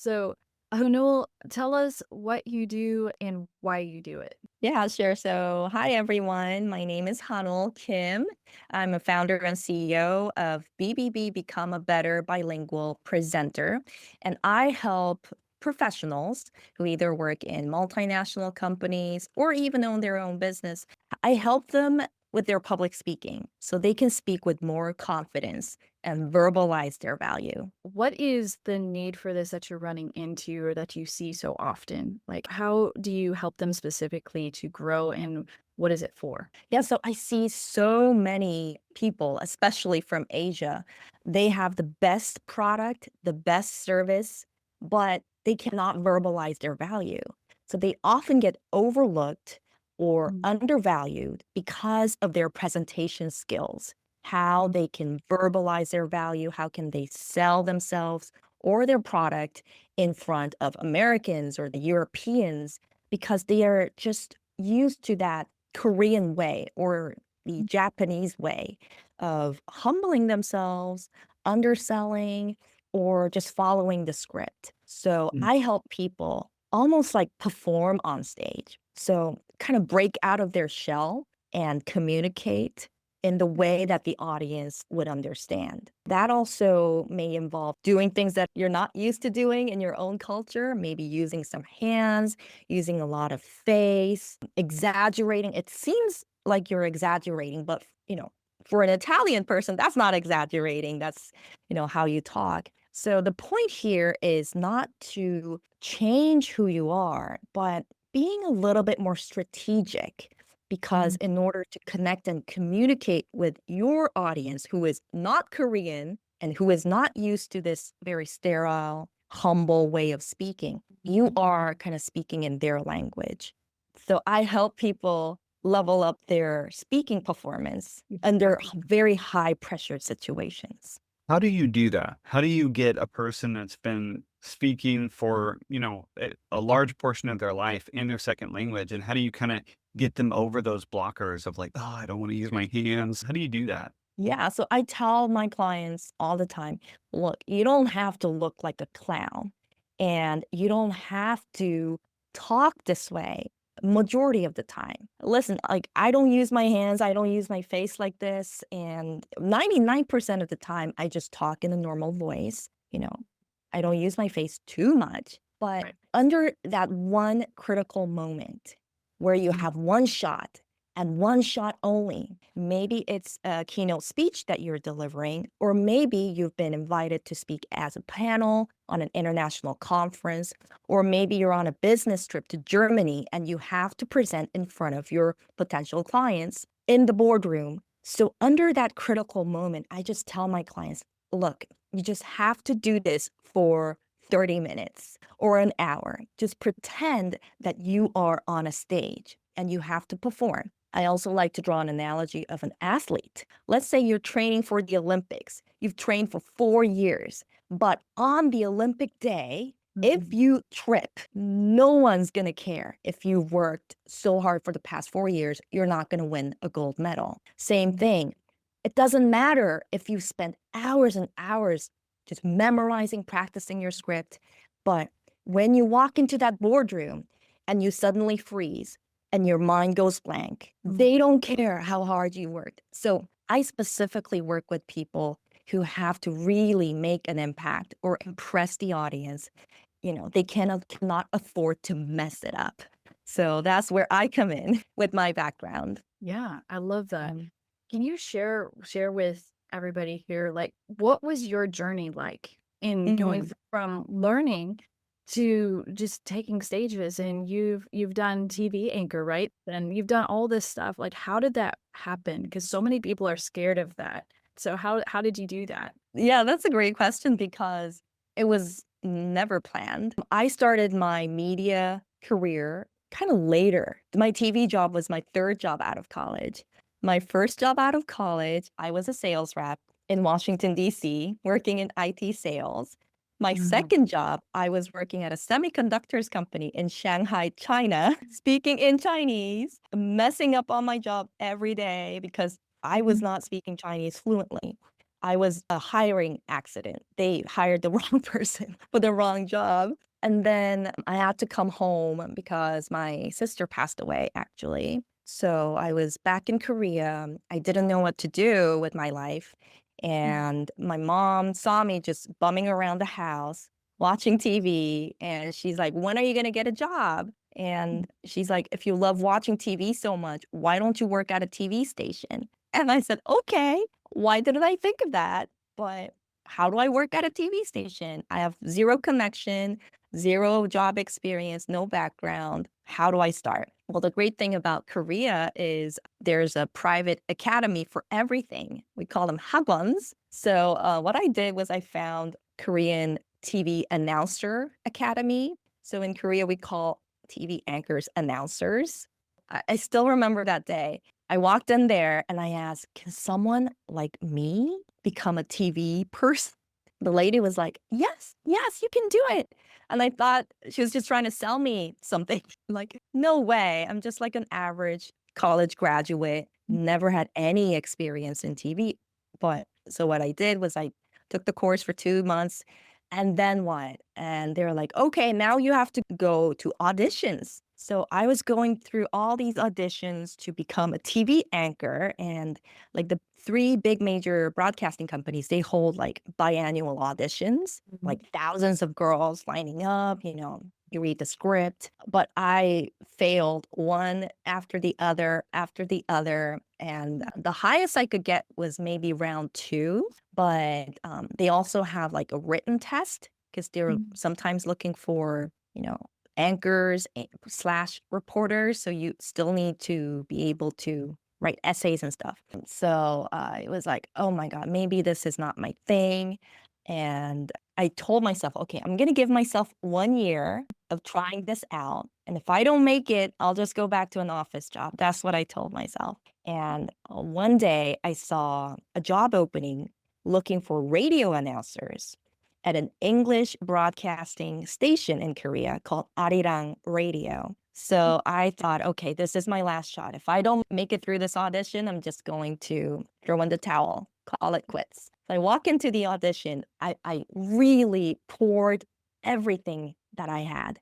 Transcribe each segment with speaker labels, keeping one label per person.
Speaker 1: So, Hunul, tell us what you do and why you do it.
Speaker 2: Yeah, sure. So, hi everyone. My name is Hanul Kim. I'm a founder and CEO of BBB Become a Better Bilingual Presenter. And I help professionals who either work in multinational companies or even own their own business. I help them with their public speaking so they can speak with more confidence and verbalize their value.
Speaker 1: What is the need for this that you're running into or that you see so often? Like, how do you help them specifically to grow and what is it for?
Speaker 2: Yeah, so I see so many people, especially from Asia. They have the best product, the best service, but they cannot verbalize their value. So they often get overlooked or
Speaker 1: Mm,
Speaker 2: undervalued because of their presentation skills, how
Speaker 1: mm,
Speaker 2: they can verbalize their value, how can they sell themselves or their product in front of Americans or the Europeans because they are just used to that Korean way or the
Speaker 1: mm,
Speaker 2: Japanese way of humbling themselves, underselling, or just following the script. So
Speaker 1: mm.
Speaker 2: I help people almost like perform on stage. So kind of break out of their shell and communicate in the way that the audience would understand. That also may involve doing things that you're not used to doing in your own culture, maybe using some hands, using a lot of face, exaggerating. It seems like you're exaggerating, but for an Italian person, that's not exaggerating. That's, how you talk. So the point here is not to change who you are, but being a little bit more strategic because
Speaker 1: Mm.
Speaker 2: in order to connect and communicate with your audience who is not Korean and who is not used to this very sterile, humble way of speaking, you are kind of speaking in their language. So I help people level up their speaking performance under very high pressure situations.
Speaker 3: How do you do that? How do you get a person that's been speaking for, a large portion of their life in their second language? And how do you kind of get them over those blockers of like, oh, I don't want to use my hands? How do you do that?
Speaker 2: Yeah, so I tell my clients all the time, look, you don't have to look like a clown and you don't have to talk this way majority of the time. Listen, like I don't use my hands, I don't use my face like this, and 99% of the time I just talk in a normal voice, I don't use my face too much, but
Speaker 1: Right.
Speaker 2: under that one critical moment where you
Speaker 1: Mm,
Speaker 2: have one shot and one shot only. Maybe it's a keynote speech that you're delivering, or maybe you've been invited to speak as a panel on an international conference, or maybe you're on a business trip to Germany and you have to present in front of your potential clients in the boardroom. So, under that critical moment, I just tell my clients, look, you just have to do this for 30 minutes or an hour. Just pretend that you are on a stage and you have to perform. I also like to draw an analogy of an athlete. Let's say you're training for the Olympics. You've trained for 4 years, but on the Olympic day, if
Speaker 1: mm,
Speaker 2: you trip, no one's going to care. If you've worked so hard for the past 4 years, you're not going to win a gold medal. Same
Speaker 1: mm.
Speaker 2: thing. It doesn't matter if you spend hours and hours just memorizing, practicing your script, but when you walk into that boardroom and you suddenly freeze, and your mind goes blank.
Speaker 1: Mm.
Speaker 2: They don't care how hard you worked. So I specifically work with people who have to really make an impact or impress the audience. They cannot afford to mess it up. So that's where I come in with my background.
Speaker 1: Yeah, I love that.
Speaker 2: Um,
Speaker 1: Can you share with everybody here, like, what was your journey like in going
Speaker 2: mhm.
Speaker 1: from learning to just taking stages? And you've done TV anchor, right? And you've done all this stuff. Like, how did that happen? Because so many people are scared of that. So how did you do that?
Speaker 2: Yeah, that's a great question because it was never planned. I started my media career kind of later. My TV job was my third job out of college. My first job out of college, I was a sales rep in Washington, D.C., working in IT sales. My
Speaker 1: Mhm.
Speaker 2: second job, I was working at a semiconductors company in Shanghai, China, speaking in Chinese, messing up on my job every day because I was not speaking Chinese fluently. I was a hiring accident. They hired the wrong person for the wrong job. And then I had to come home because my sister passed away, actually. So I was back in Korea. I didn't know what to do with my life.
Speaker 1: Mm,
Speaker 2: And my mom saw me just bumming around the house, watching TV. And she's like, "When are you going to get a job?"
Speaker 1: mm,
Speaker 2: And she's like, "If you love watching TV so much, why don't you work at a TV station?" And I said, "Okay, why didn't I think of that?" But how do I work at a TV station? I have zero connection, zero job experience, no background. How do I start? Well, the great thing about Korea is there's a private academy for everything. We call them hagwons. So what I did was I found Korean TV Announcer Academy. So in Korea, we call TV anchors announcers. I still remember that day. I walked in there and I asked, "Can someone like me become a TV person?" The lady was like, "Yes, yes, you can do it." And I thought she was just trying to sell me something. Like, no way. I'm just like an average college graduate,
Speaker 1: mm,
Speaker 2: never had any experience in TV. But so what I did was I took the course for 2 months. And then what? And they were like, "Okay, now you have to go to auditions." So I was going through all these auditions to become a TV anchor. And like the three big major broadcasting companies, they hold like biannual auditions,
Speaker 1: mhm,
Speaker 2: like thousands of girls lining up, you read the script. But I failed one after the other. And the highest I could get was maybe round two. But they also have like a written test because they're
Speaker 1: mm,
Speaker 2: sometimes looking for, anchors slash reporters. So you still need to be able to write essays and stuff. So it was like, oh my God, maybe this is not my thing. And I told myself, okay, I'm going to give myself 1 year of trying this out. And if I don't make it, I'll just go back to an office job. That's what I told myself. And one day I saw a job opening looking for radio announcers at an English broadcasting station in Korea called Arirang Radio. So I thought, okay, this is my last shot. If I don't make it through this audition, I'm just going to throw in the towel, call it quits. So I walk into the audition. I really poured everything that I had.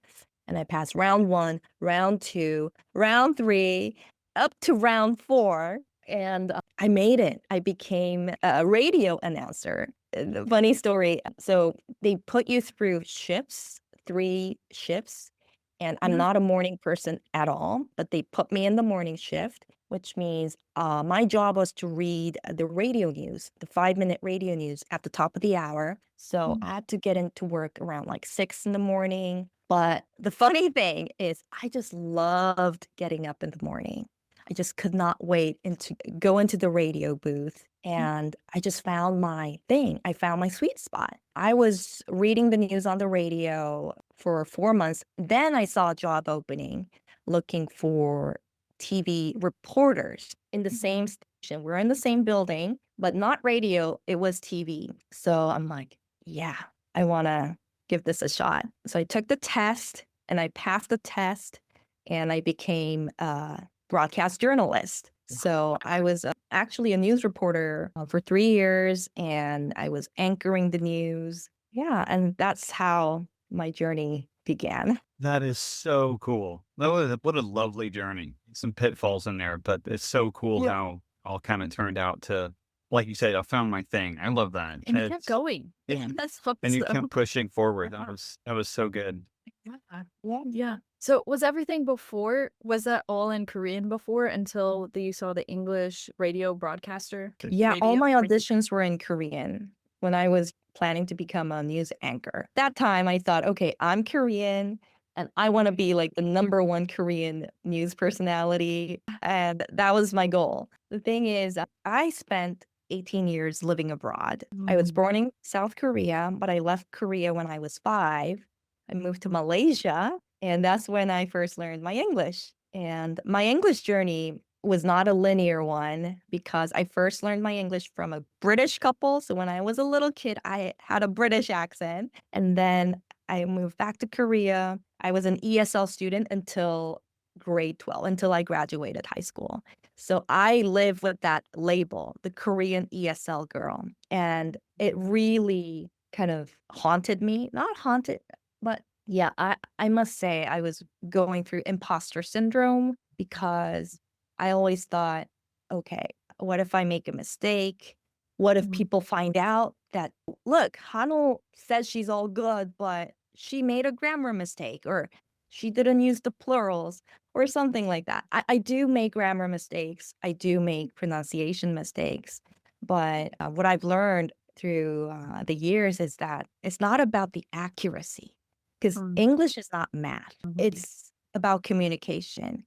Speaker 2: And I passed round one, round two, round three, up to round four. And I made it. I became a radio announcer. The funny story. So they put you through shifts, 3 shifts. And I'm
Speaker 1: mhm,
Speaker 2: not a morning person at all, but they put me in the morning shift, which means my job was to read the radio news, the 5 minute radio news at the top of the hour. So
Speaker 1: mm,
Speaker 2: I had to get into work around like 6 in the morning. But the funny thing is, I just loved getting up in the morning. I just could not wait and to go into the radio booth.
Speaker 1: mm,
Speaker 2: And I just found my thing. I found my sweet spot. I was reading the news on the radio for 4 months. Then I saw a job opening looking for TV reporters in the same station. We're in the same building, but not radio. It was TV. So I'm like, yeah, I want to give this a shot. So I took the test and I passed the test and I became a broadcast journalist. So I was actually a news reporter for 3 years and I was anchoring the news. Yeah. And that's how my journey began.
Speaker 3: That is so cool. What a lovely journey. Some pitfalls in there, but it's so cool
Speaker 2: Yeah.
Speaker 3: how all kind of turned out to, like you said, I found my thing. I love that.
Speaker 1: and you kept going.
Speaker 3: Yeah,
Speaker 1: That's what's
Speaker 3: and you
Speaker 1: so
Speaker 3: kept pushing forward.
Speaker 1: yeah,
Speaker 3: That was so good.
Speaker 1: yeah.
Speaker 2: Yeah.
Speaker 1: Yeah. So was everything before, was that all in Korean before until you saw the English radio broadcaster?
Speaker 2: Yeah, all
Speaker 1: Radio?
Speaker 2: my auditions were in Korean when I was planning to become a news anchor. That time I thought, okay, I'm Korean and I want to be like the number one Korean news personality. And that was my goal. The thing is, I spent 18 years living abroad. I was
Speaker 1: Mm,
Speaker 2: born in South Korea, but I left Korea when I was 5. I moved to Malaysia, and that's when I first learned my English. And my English journey was not a linear one because I first learned my English from a British couple. So when I was a little kid, I had a British accent. And then I moved back to Korea. I was an ESL student until grade 12 until I graduated high school. So I live with that label, the Korean ESL girl. And it really kind of haunted me. Not haunted, but yeah, I must say I was going through imposter syndrome because I always thought, okay, what if I make a mistake? What if
Speaker 1: Mhm.
Speaker 2: people find out that, look, Hano says she's all good, but she made a grammar mistake or she didn't use the plurals or something like that. I do make grammar mistakes. I do make pronunciation mistakes. But what I've learned through the years is that it's not about the accuracy because
Speaker 1: Mm.
Speaker 2: English is not math,
Speaker 1: Mhm.
Speaker 2: it's about communication.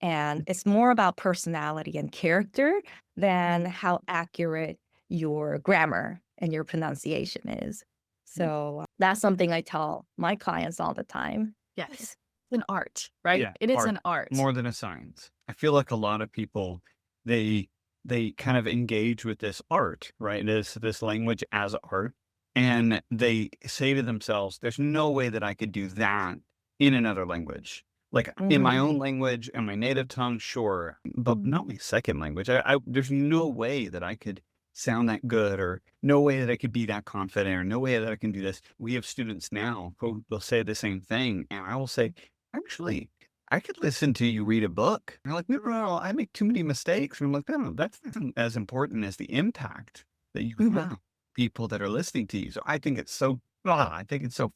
Speaker 2: And it's more about personality and character than how accurate your grammar and your pronunciation is. So that's something I tell my clients all the time.
Speaker 1: Yes. It's an art, right?
Speaker 3: Yeah,
Speaker 1: It is
Speaker 3: art
Speaker 1: an art.
Speaker 3: more than a science. I feel like a lot of people they they kind of engage with this art, right? This language as art, and they say to themselves, "There's no way that I could do that in another language." Like in my
Speaker 2: Mhm.
Speaker 3: own language and my native tongue, sure, but
Speaker 1: Mm.
Speaker 3: not my second language. I there's no way that I could sound that good, or no way that I could be that confident, or no way that I can do this. We have students now who will say the same thing, and I will say, actually, I could listen to you read a book. And they're like, no, I make too many mistakes. And I'm like, no, that's not as important as the impact that you
Speaker 2: Mhm.
Speaker 3: have, people that are listening to you. So I think it's so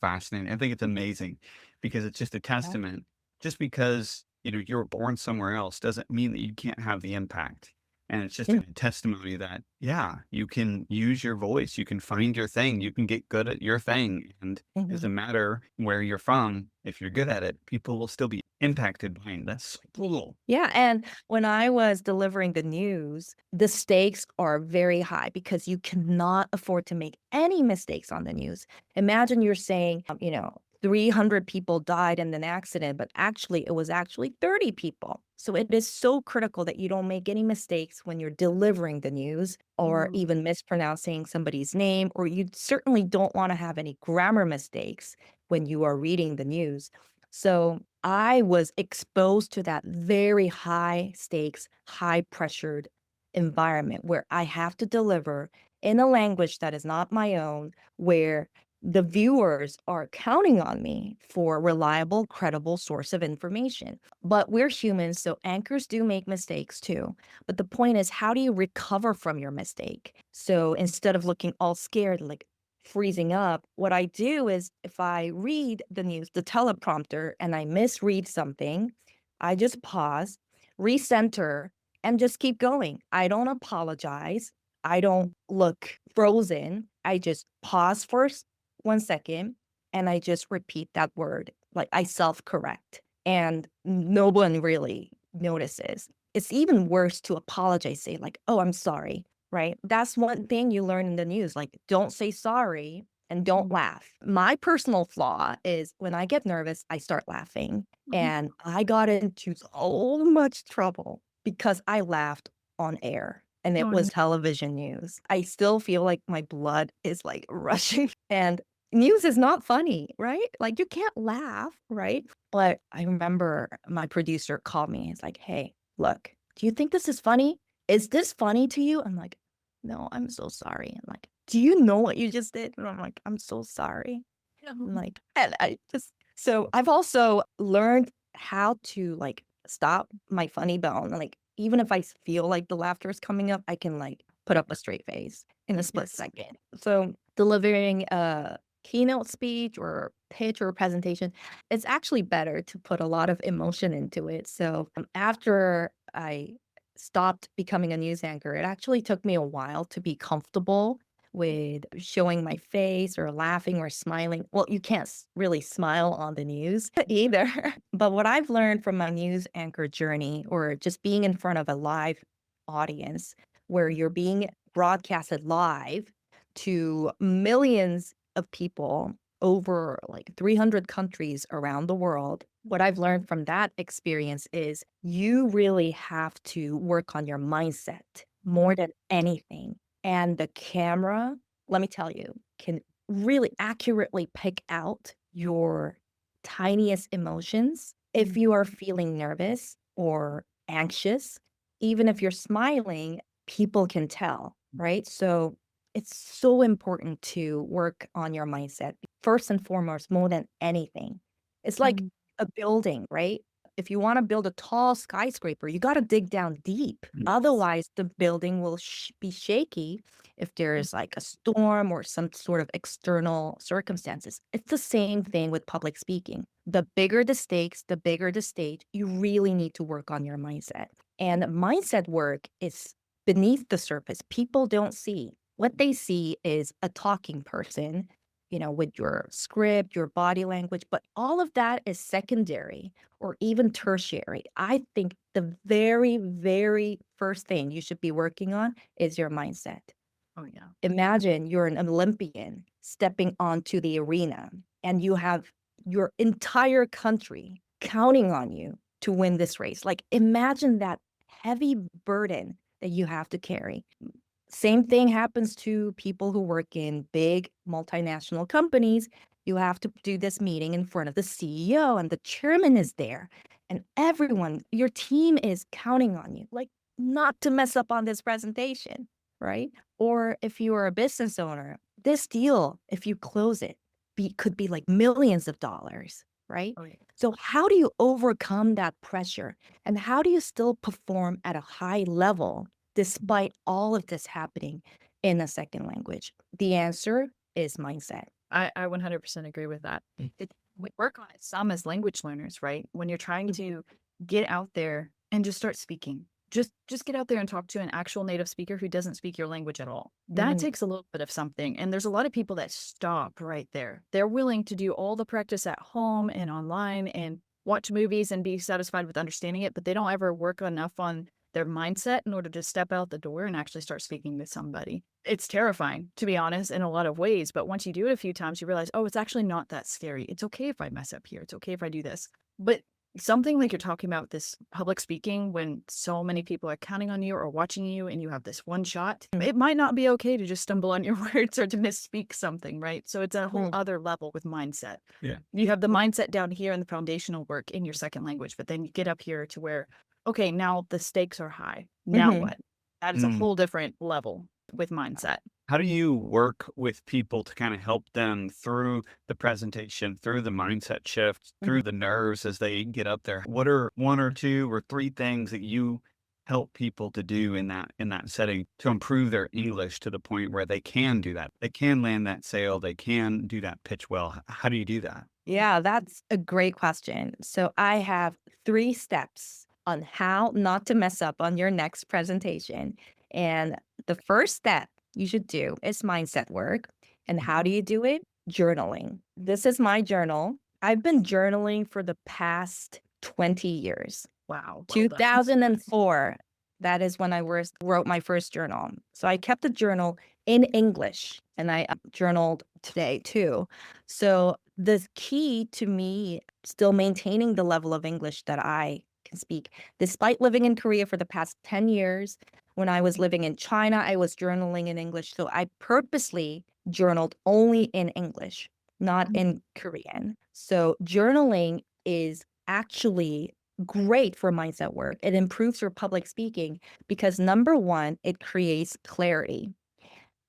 Speaker 3: fascinating. I think it's amazing because it's just a
Speaker 2: Yeah.
Speaker 3: testament. Just because, you were born somewhere else doesn't mean that you can't have the impact. And it's just a
Speaker 2: Yeah.
Speaker 3: testimony that, yeah, you can use your voice, you can find your thing, you can get good at your thing. And it
Speaker 2: Mhm.
Speaker 3: doesn't matter where you're from, if you're good at it, people will still be impacted by it. That's so cool.
Speaker 2: Yeah, and when I was delivering the news, the stakes are very high because you cannot afford to make any mistakes on the news. Imagine you're saying, 300 people died in an accident, but actually it was actually 30 people. So it is so critical that you don't make any mistakes when you're delivering the news or
Speaker 1: Mm.
Speaker 2: even mispronouncing somebody's name, or you certainly don't want to have any grammar mistakes when you are reading the news. So I was exposed to that very high stakes, high pressured environment where I have to deliver in a language that is not my own, where the viewers are counting on me for reliable, credible source of information. But we're humans, so anchors do make mistakes too. But the point is, how do you recover from your mistake? So instead of looking all scared, like freezing up, what I do is if I read the news, the teleprompter, and I misread something, I just pause, recenter, and just keep going. I don't apologize. I don't look frozen. I just pause for 1 second and I just repeat that word. Like I self correct, and no one really notices. It's even worse to apologize, say, like, oh, I'm sorry, right? That's one thing you learn in the news. Like, don't say sorry and don't
Speaker 1: Mm.
Speaker 2: laugh. My personal flaw is when I get nervous, I start laughing.
Speaker 1: Mhm.
Speaker 2: And I got into so much trouble because I laughed on air and it
Speaker 1: Oh,
Speaker 2: was television news. I still feel like my blood is like rushing. And news is not funny, right? Like you can't laugh, right? But I remember my producer called me. He's like, hey, look, do you think this is funny? Is this funny to you? I'm like, no, I'm so sorry. I'm like, do you know what you just did? And I'm like, I'm so sorry.
Speaker 1: yeah.
Speaker 2: I'm like, and I just, so I've also learned how to like stop my funny bone. Like, even if I feel like the laughter is coming up, I can like put up a straight face in a split
Speaker 1: Yes.
Speaker 2: second. So delivering a keynote speech or pitch or presentation, it's actually better to put a lot of emotion into it. So after I stopped becoming a news anchor, it actually took me a while to be comfortable with showing my face or laughing or smiling. Well, you can't really smile on the news either. But what I've learned from my news anchor journey or just being in front of a live audience where you're being broadcasted live to millions of people over like 300 countries around the world. What I've learned from that experience is you really have to work on your mindset more than anything. And the camera, let me tell you, can really accurately pick out your tiniest emotions If
Speaker 1: Mm.
Speaker 2: you are feeling nervous or anxious, even if you're smiling, people can tell, right? So it's so important to work on your mindset first and foremost, more than anything. It's like
Speaker 1: Mm.
Speaker 2: a building, right? If you want to build a tall skyscraper, you got to dig down deep.
Speaker 3: Yes.
Speaker 2: Otherwise, the building will be shaky if there is like a storm or some sort of external circumstances. It's the same thing with public speaking. The bigger the stakes, the bigger the stage, you really need to work on your mindset. And mindset work is beneath the surface. People don't see. What they see is a talking person, with your script, your body language, but all of that is secondary or even tertiary. I think the very, very first thing you should be working on is your mindset.
Speaker 1: Oh, yeah.
Speaker 2: Imagine you're an Olympian stepping onto the arena and you have your entire country counting on you to win this race. Like, imagine that heavy burden that you have to carry. Same thing happens to people who work in big multinational companies. You have to do this meeting in front of the CEO, and the chairman is there, and everyone, your team is counting on you, like, not to mess up on this presentation, right? Or if you are a business owner, this deal, if you close it, could be like millions of dollars, right?
Speaker 1: Oh, yeah.
Speaker 2: So, how do you overcome that pressure? And how do you still perform at a high level despite all of this happening in a second language? The answer is mindset.
Speaker 1: I 100% agree with that. We work on it some as language learners, right? When you're trying to get out there and just start speaking. Just get out there and talk to an actual native speaker who doesn't speak your language at all. That
Speaker 2: Mhm.
Speaker 1: takes a little bit of something. And there's a lot of people that stop right there. They're willing to do all the practice at home and online and watch movies and be satisfied with understanding it, but they don't ever work enough on their mindset in order to step out the door and actually start speaking to somebody. It's terrifying, to be honest, in a lot of ways. But once you do it a few times, you realize, oh, it's actually not that scary. It's okay if I mess up here. It's okay if I do this. But something like you're talking about this public speaking when so many people are counting on you or watching you and you have this one shot, it might not be okay to just stumble on your words or to misspeak something, right? So it's a whole
Speaker 2: Mhm.
Speaker 1: other level with mindset.
Speaker 3: Yeah.
Speaker 1: You have the mindset down here and the foundational work in your second language, but then you get up here to where, okay, now the stakes are high. Now
Speaker 2: Mhm.
Speaker 1: what? That is a
Speaker 3: Mm.
Speaker 1: whole different level with mindset.
Speaker 3: How do you work with people to kind of help them through the presentation, through the mindset shift, through
Speaker 2: Mhm.
Speaker 3: the nerves as they get up there? What are one or two or three things that you help people to do in that setting to improve their English to the point where they can do that? They can land that sale, they can do that pitch well. How do you do that?
Speaker 2: Yeah, that's a great question. So I have 3 steps on how not to mess up on your next presentation. And the first step you should do is mindset work. And how do you do it? Journaling. This is my journal. I've been journaling for the past 20 years.
Speaker 1: Wow, well done.
Speaker 2: 2004, that is when I wrote my first journal. So I kept a journal in English and I journaled today too. So the key to me still maintaining the level of English that I can speak, despite living in Korea for the past 10 years, when I was living in China, I was journaling in English. So I purposely journaled only in English, not in Korean. So journaling is actually great for mindset work. It improves your public speaking because number one, it creates clarity.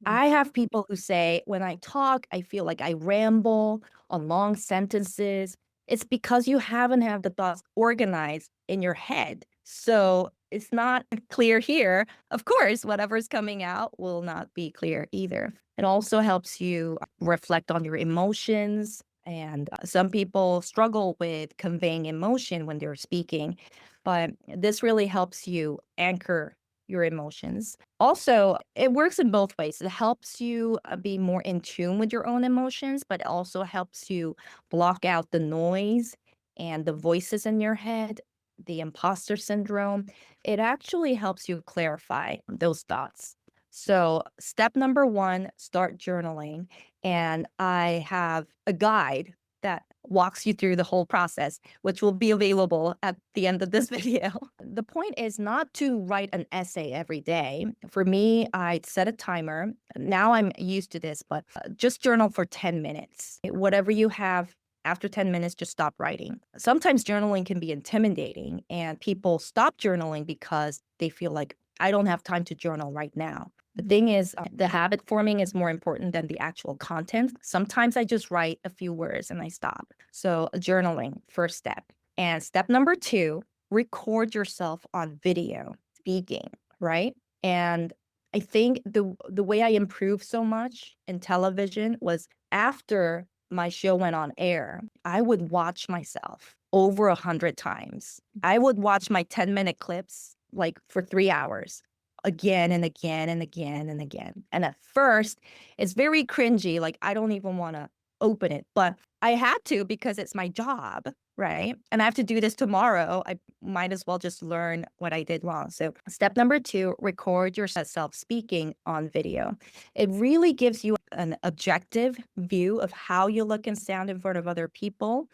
Speaker 2: I have people who say, when I talk, I feel like I ramble on long sentences. It's because you haven't had the thoughts organized in your head. So it's not clear here. Of course, whatever's coming out will not be clear either. It also helps you reflect on your emotions. And some people struggle with conveying emotion when they're speaking, but this really helps you anchor your emotions. Also, it works in both ways. It helps you be more in tune with your own emotions, but it also helps you block out the noise and the voices in your head, the imposter syndrome. It actually helps you clarify those thoughts. So, step number one, start journaling. And I have a guide that walks you through the whole process, which will be available at the end of this video. The point is not to write an essay every day. For me, I set a timer. Now I'm used to this, but just journal for 10 minutes. Whatever you have After 10 minutes, just stop writing. Sometimes journaling can be intimidating, and people stop journaling because they feel like, I don't have time to journal right now. The thing is, the habit forming is more important than the actual content. Sometimes I just write a few words and I stop. So, journaling, first step. And step number two, record yourself on video speaking, right? And I think the way I improved so much in television was after my show went on air, I would watch myself over 100 times. I would watch my 10-minute clips like for 3 hours again and again and again and again. And at first, it's very cringy. Like, I don't even want to open it, but I had to because it's my job, right? And I have to do this tomorrow. I might as well just learn what I did wrong. So, step number two, record yourself speaking on video. It really gives you an objective view of how you look and sound in front of other people.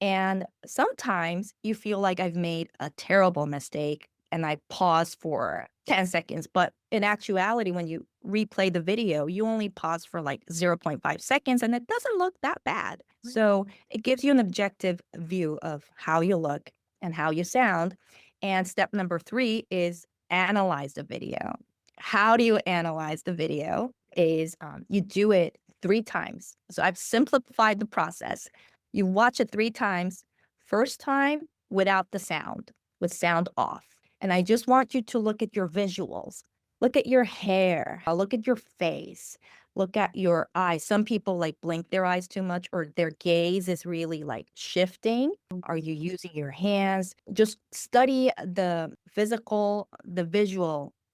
Speaker 2: And sometimes you feel like I've made a terrible mistake and I pause for 10 seconds. But in actuality, when you replay the video, you only pause for like 0.5 seconds and it doesn't look that bad. So it gives you an objective view of how you look and how you sound. And step number three is analyze the video. How do you analyze the video? Is you do it 3 times. So I've simplified the process. You watch it 3 times. First time without the sound, with sound off. And I just want you to look at your visuals. Look at your hair. Look at your face. Look at your eyes. Some people like blink their eyes too much or their gaze is really like shifting. Are you using your hands? Just study the visual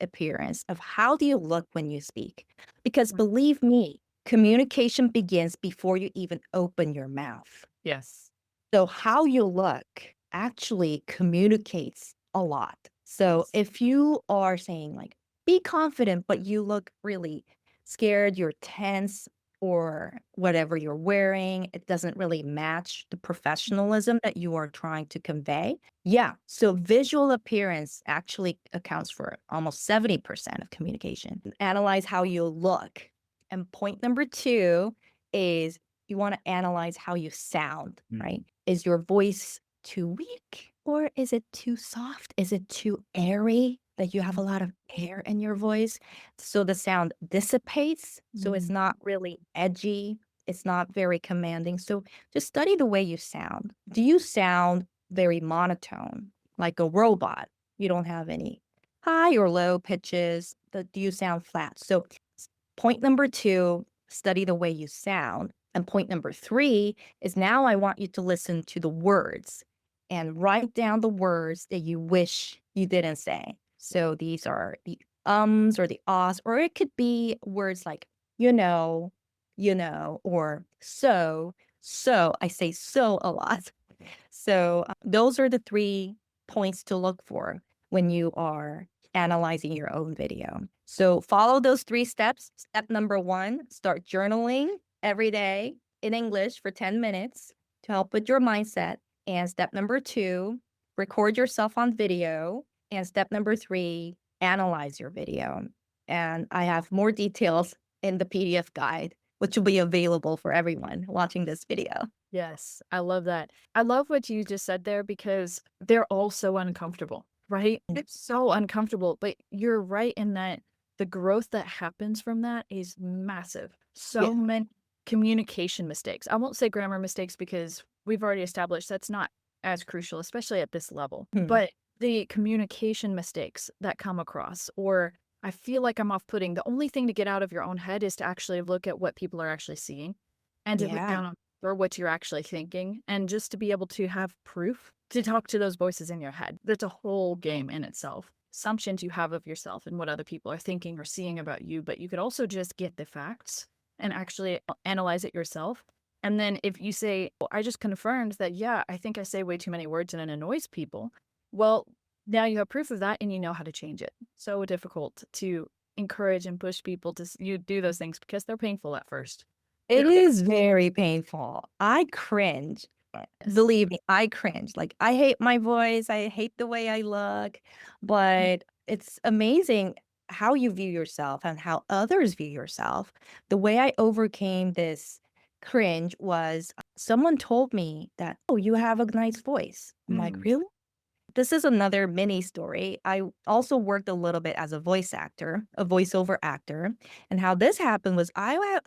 Speaker 2: appearance of how do you look when you speak. Because believe me, communication begins before you even open your mouth.
Speaker 1: Yes.
Speaker 2: So how you look actually communicates a lot. So
Speaker 1: Yes.
Speaker 2: if you are saying like, be confident, but you look really scared, you're tense, or whatever you're wearing, it doesn't really match the professionalism that you are trying to convey. Yeah. So visual appearance actually accounts for almost 70% of communication. Analyze how you look. And point number two is you want to analyze how you sound,
Speaker 3: Mm.
Speaker 2: right? Is your voice too weak or is it too soft? Is it too airy that you have a lot of air in your voice? So the sound dissipates. So it's not really edgy. It's not very commanding. So just study the way you sound. Do you sound very monotone, like a robot? You don't have any high or low pitches. Do you sound flat? So point number two, study the way you sound. And point number three is now I want you to listen to the words and write down the words that you wish you didn't say. So these are the ums or the ahs, or it could be words like, or so. So I say so a lot. So those are the 3 points to look for when you are analyzing your own video. So follow those 3 steps. Step number one, start journaling every day in English for 10 minutes to help with your mindset. And step number two, record yourself on video. And step number three, analyze your video. And I have more details in the PDF guide, which will be available for everyone watching this video.
Speaker 1: Yes, I love that. I love what you just said there because they're all so uncomfortable, right? It's so uncomfortable, but you're right in that the growth that happens from that is massive. So
Speaker 2: Yeah.
Speaker 1: many communication mistakes. I won't say grammar mistakes because we've already established that's not as crucial, especially at this level.
Speaker 2: Hmm.
Speaker 1: But the communication mistakes that come across, or I feel like I'm off putting, the only thing to get out of your own head is to actually look at what people are actually seeing and to put
Speaker 2: Yeah.
Speaker 1: down or what you're actually thinking, and just to be able to have proof to talk to those voices in your head. That's a whole game in itself. Assumptions you have of yourself and what other people are thinking or seeing about you, but you could also just get the facts and actually analyze it yourself. And then if you say, well, I just confirmed that, yeah, I think I say way too many words and it annoys people. Well, now you have proof of that and you know how to change it. So difficult to encourage and push people to you do those things because they're painful at first.
Speaker 2: It is very painful. I cringe.
Speaker 1: Yes.
Speaker 2: Believe me, I cringe. Like, I hate my voice. I hate the way I look. But it's amazing how you view yourself and how others view yourself. The way I overcame this cringe was someone told me that, "Oh, you have a nice voice." I'm like,
Speaker 1: Mm.
Speaker 2: "Really?" This is another mini story. I also worked a little bit as a voice actor, a voiceover actor. And how this happened was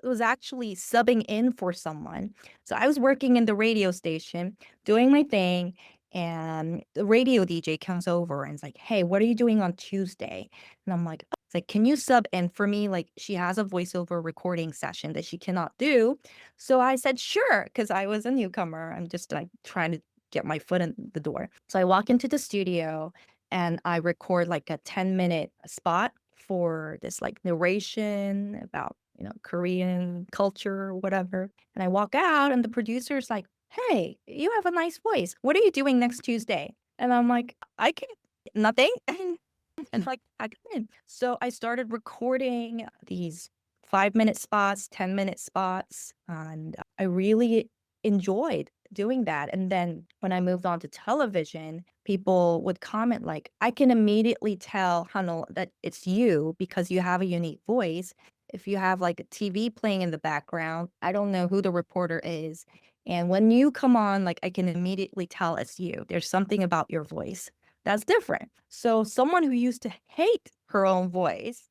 Speaker 2: was actually subbing in for someone. So I was working in the radio station, doing my thing, and the radio DJ comes over and is like, "Hey, what are you doing on Tuesday?" And I'm like, "Oh," it's like, "Can you sub in for me?" Like, she has a voiceover recording session that she cannot do. So I said, "Sure," because I was a newcomer. I'm just like trying to get my foot in the door. So I walk into the studio and I record like a 10-minute spot for this like narration about, Korean culture or whatever. And I walk out and the producer's like, "Hey, you have a nice voice. What are you doing next Tuesday?" And I'm like, "I can nothing." And like I come in. So I started recording these 5-minute spots, 10-minute spots, and I really enjoyed doing that. And then when I moved on to television, people would comment like, "I can immediately tell, Hanel, that it's you because you have a unique voice. If you have like a TV playing in the background, I don't know who the reporter is. And when you come on, like I can immediately tell it's you. There's something about your voice that's different." So someone who used to hate her own voice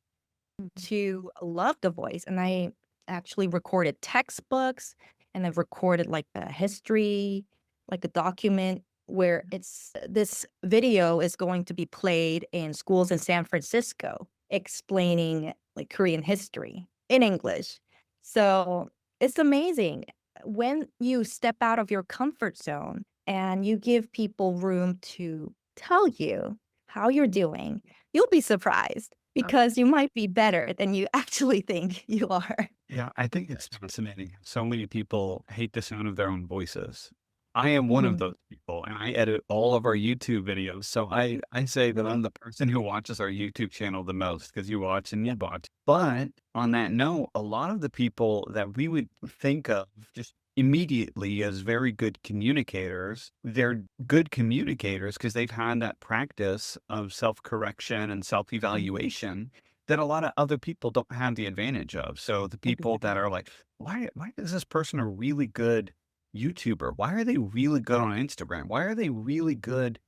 Speaker 2: to love the voice, and I actually recorded textbooks, and I've recorded like a history, like a document where it's this video is going to be played in schools in San Francisco explaining like Korean history in English. So it's amazing when you step out of your comfort zone and you give people room to tell you how you're doing, you'll be surprised because you might be better than you actually think you are.
Speaker 3: Yeah, I think it's fascinating. So many people hate the sound of their own voices. I am one of
Speaker 2: Mhm.
Speaker 3: those people, and I edit all of our YouTube videos. So I say that I'm the person who watches our YouTube channel the most because you watch and you watch. But on that note, a lot of the people that we would think of just immediately as very good communicators, they're good communicators because they've had that practice of self-correction and self-evaluation that a lot of other people don't have the advantage of. So the people that
Speaker 2: Exactly.
Speaker 3: are like, why is this person a really good YouTuber? Why are they really good on Instagram? Why are they really good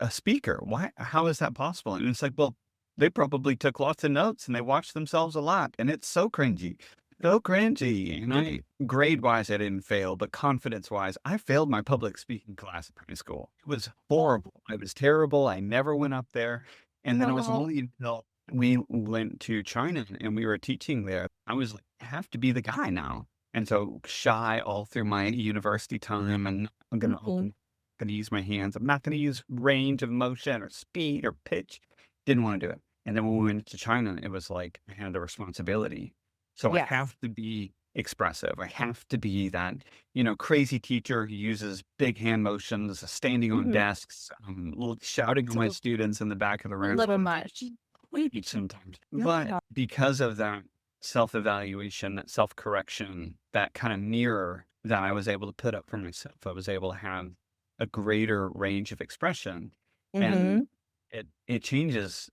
Speaker 3: a speaker? Why how is that possible? And it's like, well, they probably took lots of notes and they watched themselves a lot. And it's so cringy. So cringy. And I grade wise I didn't fail, but confidence wise, I failed my public speaking class in high school. It was horrible. I was terrible. I never went up there. And then it was
Speaker 2: Oh,
Speaker 3: only until we went to China and we were teaching there. I was like, I have to be the guy now. And so shy all through my university time, and I'm gonna
Speaker 2: mhm.
Speaker 3: gonna use my hands. I'm not gonna use range of motion or speed or pitch. Didn't want to do it. And then when we went to China, it was like I had the responsibility. So I
Speaker 2: Yes.
Speaker 3: have to be expressive. I have to be that, crazy teacher who uses big hand motions, standing on
Speaker 2: Mhm.
Speaker 3: desks, shouting at my
Speaker 2: So
Speaker 3: students in the back of the
Speaker 1: A
Speaker 3: room
Speaker 1: little much.
Speaker 3: maybe sometimes. But
Speaker 2: yeah.
Speaker 3: because of that self-evaluation, that self-correction, that kind of mirror that I was able to put up for myself, I was able to have a greater range of expression. And
Speaker 2: Mhm.
Speaker 3: it changes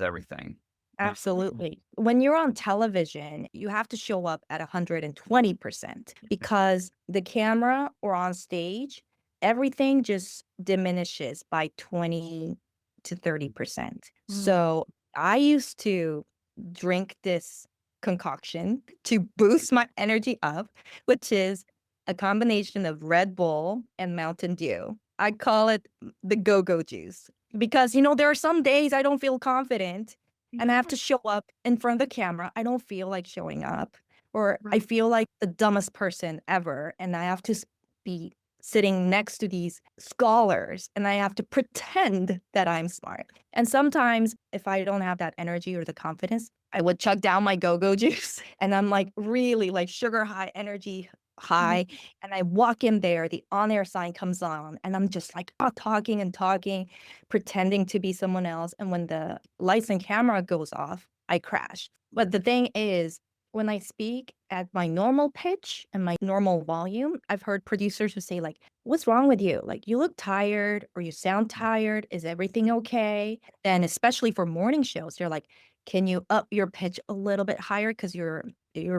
Speaker 3: everything. Uh,
Speaker 2: Absolutely. When you're on television, you have to show up at 120% because the camera or on stage, everything just diminishes by 20 to 30%.
Speaker 1: Mm.
Speaker 2: So I used to drink this concoction to boost my energy up, which is a combination of Red Bull and Mountain Dew. I call it the go go juice because, there are some days I don't feel confident and I have to show up in front of the camera. I don't feel like showing up, or I
Speaker 1: Right.
Speaker 2: feel like the dumbest person ever. And I have to be sitting next to these scholars and I have to pretend that I'm smart. And sometimes, if I don't have that energy or the confidence, I would chug down my go go juice and I'm like really like sugar high, energy high. And I walk in there, the on air sign comes on, and I'm just like talking and talking, pretending to be someone else. And when the lights and camera goes off, I crash. But the thing is, when I speak at my normal pitch and my normal volume, I've heard producers who say, like, "What's wrong with you? Like, you look tired or you sound tired. Is everything okay?" And especially for morning shows, they're like, "Can you up your pitch a little bit higher? Because your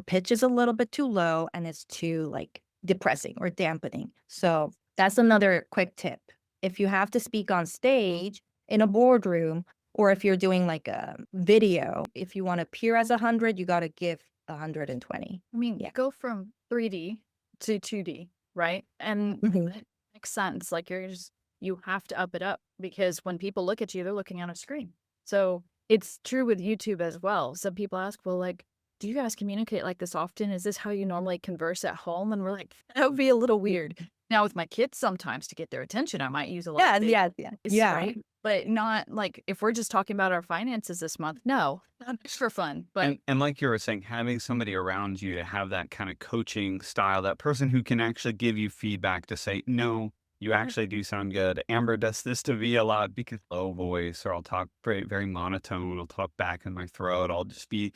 Speaker 2: pitch is a little bit too low and it's too like depressing or dampening. So that's another quick tip. If you have to speak on stage in a boardroom, or if you're doing like a video, if you want to appear as 100, you got to give 120.
Speaker 1: I mean,
Speaker 2: Yeah.
Speaker 1: go from 3D to 2D, right? And
Speaker 2: Mhm.
Speaker 1: it makes sense. Like you have to up it up because when people look at you, they're looking on a screen. So it's true with YouTube as well. Some people ask, well, like, do you guys communicate like this often? Is this how you normally converse at home? And we're like, that would be a little weird. Now with my kids, sometimes to get their attention, I might use a lot
Speaker 2: Yeah,
Speaker 1: of
Speaker 2: yeah, yeah.
Speaker 1: visuals,
Speaker 2: Yeah.
Speaker 1: right? But not like if we're just talking about our finances this month. No, not just for fun. But
Speaker 3: And like you were saying, having somebody around you to have that kind of coaching style, that person who can actually give you feedback to say, no, you actually do sound good. Amber does this to me a lot because low voice, or I'll talk very, very monotone. I'll talk back in my throat. I'll just be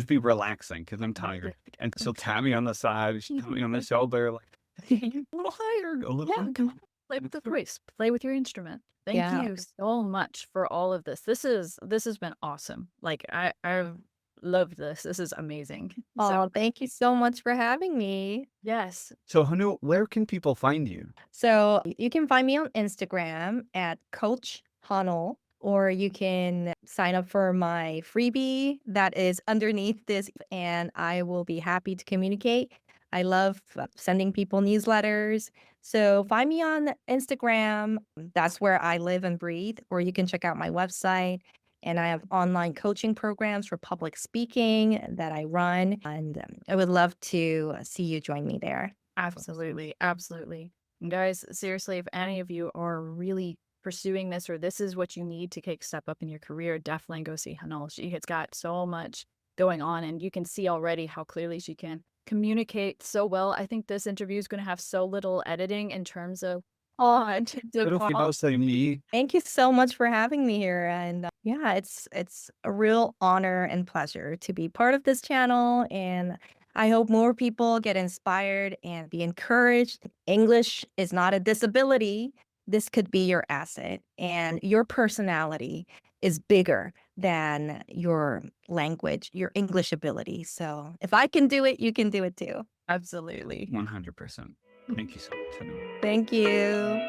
Speaker 3: relaxing because I'm tired. And she'll tap me on the side, she'll tap me on the shoulder, like, hey, a little higher, a little
Speaker 1: yeah, come on, play with the voice, play with your instrument. Thank
Speaker 2: Yeah.
Speaker 1: you so much for all of this. This has been awesome. Like I've loved this. This is amazing. So
Speaker 2: Oh, thank you so much for having me.
Speaker 1: yes,
Speaker 3: So, Hanu, where can people find you?
Speaker 2: So you can find me on Instagram at Coach Hanel, or you can sign up for my freebie that is underneath this, and I will be happy to communicate. I love sending people newsletters. So find me on Instagram. That's where I live and breathe, or you can check out my website. And I have online coaching programs for public speaking that I run. And I would love to see you join me there.
Speaker 1: absolutely, absolutely. And guys, seriously, if any of you are really pursuing this or this is what you need to take a step up in your career, definitely go see Hanal. She has got so much going on and you can see already how clearly she can communicate so well. I think this interview is going to have so little editing in terms of in terms of
Speaker 3: Little people say me.
Speaker 2: Thank you so much for having me here. And yeah, it's a real honor and pleasure to be part of this channel. And I hope more people get inspired and be encouraged. English is not a disability. This could be your asset, and your personality is bigger than your language, your English ability. So if I can do it, you can do it too.
Speaker 1: absolutely.
Speaker 3: 100%. Thank you so much, Hanu.
Speaker 2: Thank you.